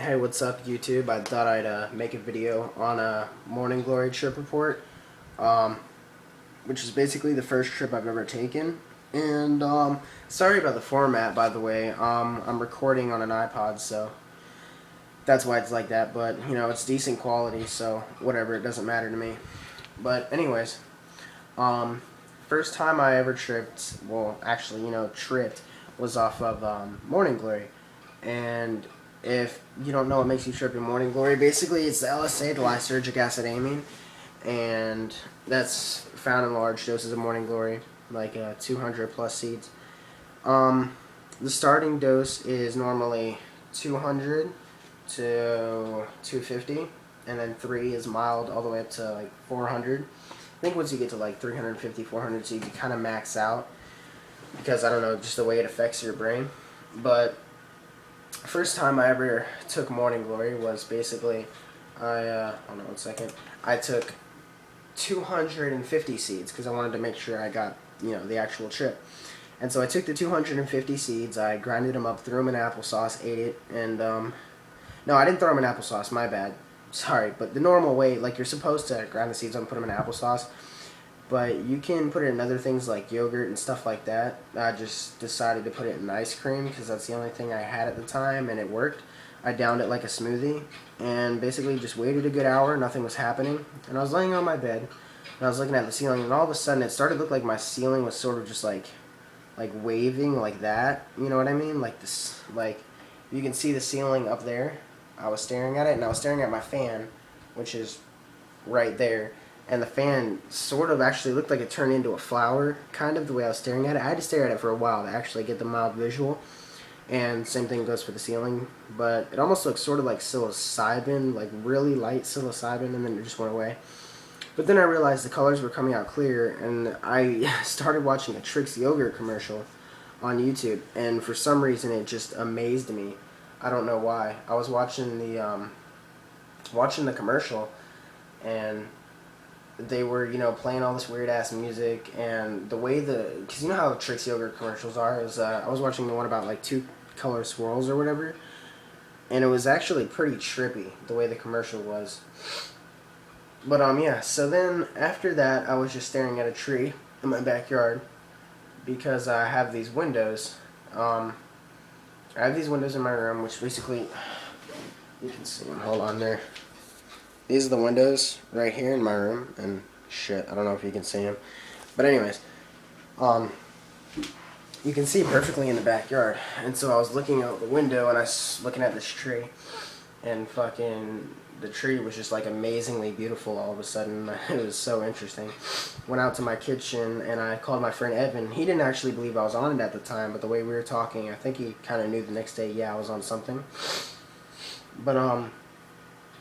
Hey, what's up, YouTube? I thought I'd make a video on a Morning Glory trip report, um, which is basically the first trip I've ever taken. And sorry about the format, by the way. I'm recording on an iPod, so that's why it's like that. But you know, it's decent quality, so whatever. It doesn't matter to me. But anyways, um, first time I ever tripped, well, actually, tripped was off of Morning Glory. And if you don't know what makes you trip in Morning Glory, basically it's the LSA, the lysergic acid amine, and that's found in large doses of Morning Glory, like 200 plus seeds. The starting dose is normally 200 to 250, and then 3 is mild all the way up to like 400. I think once you get to like 350, 400 seeds, you kind of max out because I don't know, just the way it affects your brain. But first time I ever took Morning Glory was basically, hold on one second, I took 250 seeds because I wanted to make sure I got, the actual trip. And so I took the 250 seeds, I grinded them up, threw them in applesauce, ate it, and, no, I didn't throw them in applesauce, my bad. Sorry, but the normal way, like you're supposed to grind the seeds up and put them in applesauce, but you can put it in other things like yogurt and stuff like that. I just decided to put it in ice cream because that's the only thing I had at the time, and it worked. I downed it like a smoothie and basically just waited a good hour. Nothing was happening, and I was laying on my bed and I was looking at the ceiling, and all of a sudden it started to look like my ceiling was sort of just like waving like that. You know what I mean? Like this, like you can see the ceiling up there. I was staring at it, and I was staring at my fan, which is right there, and the fan sort of actually looked like it turned into a flower, kind of the way I was staring at it. I had to stare at it for a while to actually get the mild visual, and same thing goes for the ceiling, but it almost looks sort of like psilocybin, like really light psilocybin, and then it just went away. But then I realized the colors were coming out clear, and I started watching a Trix yogurt commercial on YouTube, and for some reason it just amazed me. I don't know why. I was watching the commercial, and they were, playing all this weird ass music, and the way because you know how Trix yogurt commercials are, is I was watching the one about like two color swirls or whatever, and it was actually pretty trippy the way the commercial was. But yeah, so then after that I was just staring at a tree in my backyard because I have these windows. I have these windows in my room, which basically, you can see them, hold on there. These are the windows right here in my room, and shit, I don't know if you can see them. But anyways, you can see perfectly in the backyard. And so I was looking out the window, and I was looking at this tree, and fucking the tree was just like amazingly beautiful all of a sudden. It was so interesting. Went out to my kitchen, and I called my friend Evan. He didn't actually believe I was on it at the time, but the way we were talking, I think he kind of knew the next day, yeah, I was on something. But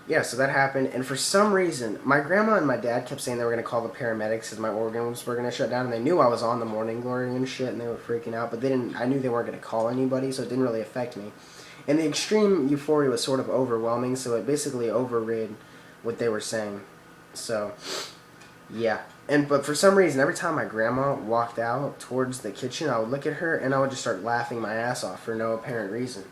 yeah, so that happened, and for some reason, my grandma and my dad kept saying they were going to call the paramedics because my organs were going to shut down, and they knew I was on the Morning Glory and shit, and they were freaking out, but they didn't. I knew they weren't going to call anybody, so it didn't really affect me. And the extreme euphoria was sort of overwhelming, so it basically overrid what they were saying. So, yeah. But for some reason, every time my grandma walked out towards the kitchen, I would look at her, and I would just start laughing my ass off for no apparent reason.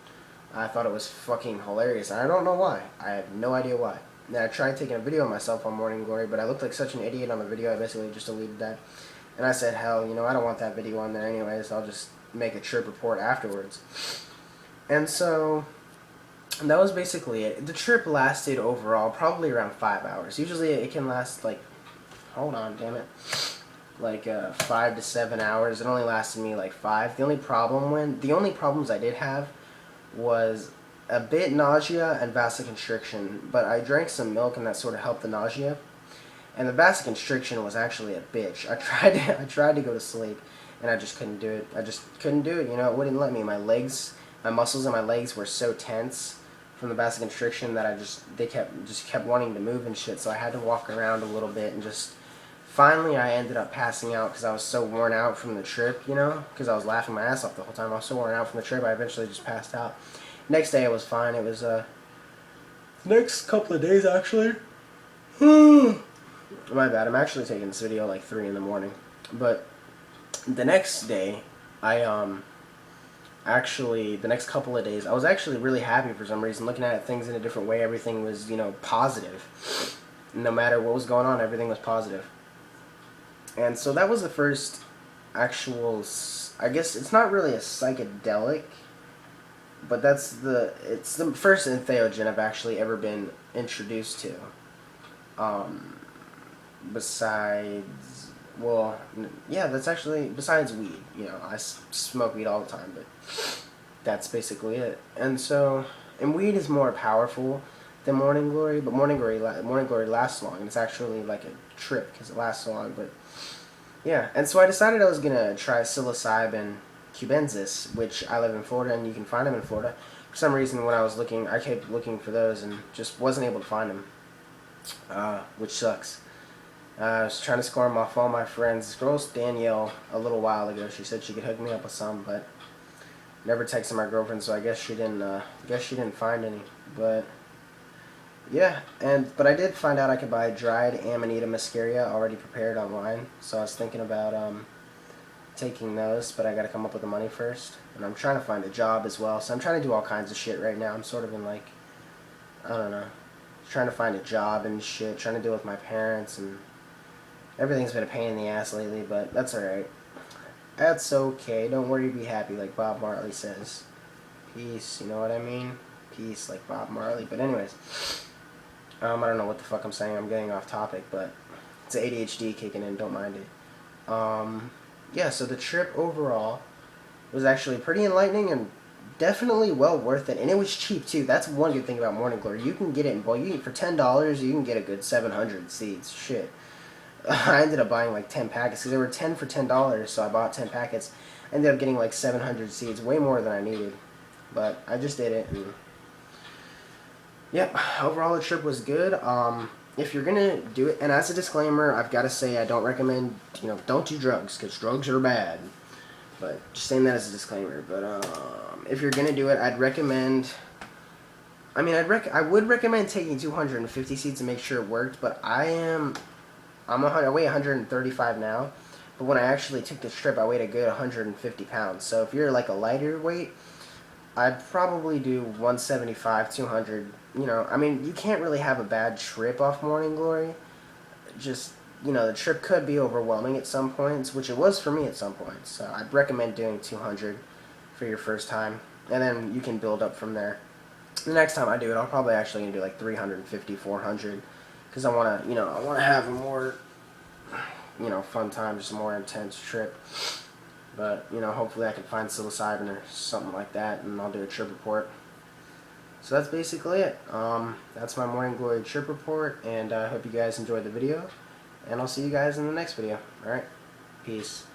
I thought it was fucking hilarious, and I don't know why. I have no idea why. Now, I tried taking a video of myself on Morning Glory, but I looked like such an idiot on the video, I basically just deleted that. And I said, hell, I don't want that video on there anyways, I'll just make a trip report afterwards. And so, that was basically it. The trip lasted overall probably around 5 hours. Usually it can last like, hold on, damn it, like 5 to 7 hours. It only lasted me like 5. The only problems I did have was a bit nausea and vasoconstriction, but I drank some milk and that sort of helped the nausea. And the vasoconstriction was actually a bitch. I tried to go to sleep, and I just couldn't do it. I just couldn't do it. It wouldn't let me. My muscles in my legs were so tense from the vasoconstriction that they kept wanting to move and shit. So I had to walk around a little bit, and just finally I ended up passing out because I was so worn out from the trip. Because I was laughing my ass off the whole time. I was so worn out from the trip, I eventually just passed out. Next day it was fine. It was next couple of days actually. My bad. I'm actually taking this video like 3 in the morning. But the next day, I actually, the next couple of days, I was actually really happy for some reason. Looking at things in a different way, everything was, positive. No matter what was going on, everything was positive. And so that was the first actual, I guess it's not really a psychedelic, but it's the first entheogen I've actually ever been introduced to. Um, besides, well, yeah, that's actually, besides weed. I smoke weed all the time, but that's basically it. And so, and weed is more powerful than Morning Glory, but Morning Glory lasts long, and it's actually like a trip because it lasts so long. But yeah, and so I decided I was gonna try psilocybin cubensis, which I live in Florida, and you can find them in Florida. For some reason, when I was looking, I kept looking for those and just wasn't able to find them, which sucks. I was trying to score them off all my friends. This girl, Danielle, a little while ago, she said she could hook me up with some, but never texted my girlfriend, so I guess she didn't find any. But yeah, but I did find out I could buy dried Amanita muscaria already prepared online. So I was thinking about taking those, but I got to come up with the money first. And I'm trying to find a job as well. So I'm trying to do all kinds of shit right now. I'm sort of in like, I don't know, trying to find a job and shit, trying to deal with my parents, and everything's been a pain in the ass lately, but that's alright. That's okay. Don't worry, be happy, like Bob Marley says. Peace, you know what I mean? Peace, like Bob Marley. But anyways, I don't know what the fuck I'm saying. I'm getting off topic, but it's ADHD kicking in. Don't mind it. Yeah, so the trip overall was actually pretty enlightening and definitely well worth it. And it was cheap, too. That's one good thing about Morning Glory. You can get it in bulk. For $10, you can get a good 700 seeds. Shit. I ended up buying like 10 packets because they were 10 for $10, so I bought 10 packets. I ended up getting like 700 seeds, way more than I needed. But I just did it, and yep, overall the trip was good. If you're gonna do it, and as a disclaimer, I've got to say I don't recommend, don't do drugs, because drugs are bad. But just saying that as a disclaimer. But if you're gonna do it, I'd recommend. I would recommend taking 250 seeds to make sure it worked. But I weigh 135 now. But when I actually took this trip, I weighed a good 150 pounds. So if you're like a lighter weight, I'd probably do 175, 200. You can't really have a bad trip off Morning Glory. Just, the trip could be overwhelming at some points, which it was for me at some points. So I'd recommend doing 200 for your first time, and then you can build up from there. The next time I do it, I'll probably actually gonna do like 350, 400, because I wanna, I wanna have a more, fun time, just a more intense trip. But, hopefully I can find psilocybin or something like that, and I'll do a trip report. So that's basically it. That's my Morning Glory trip report, and I hope you guys enjoyed the video. And I'll see you guys in the next video. Alright? Peace.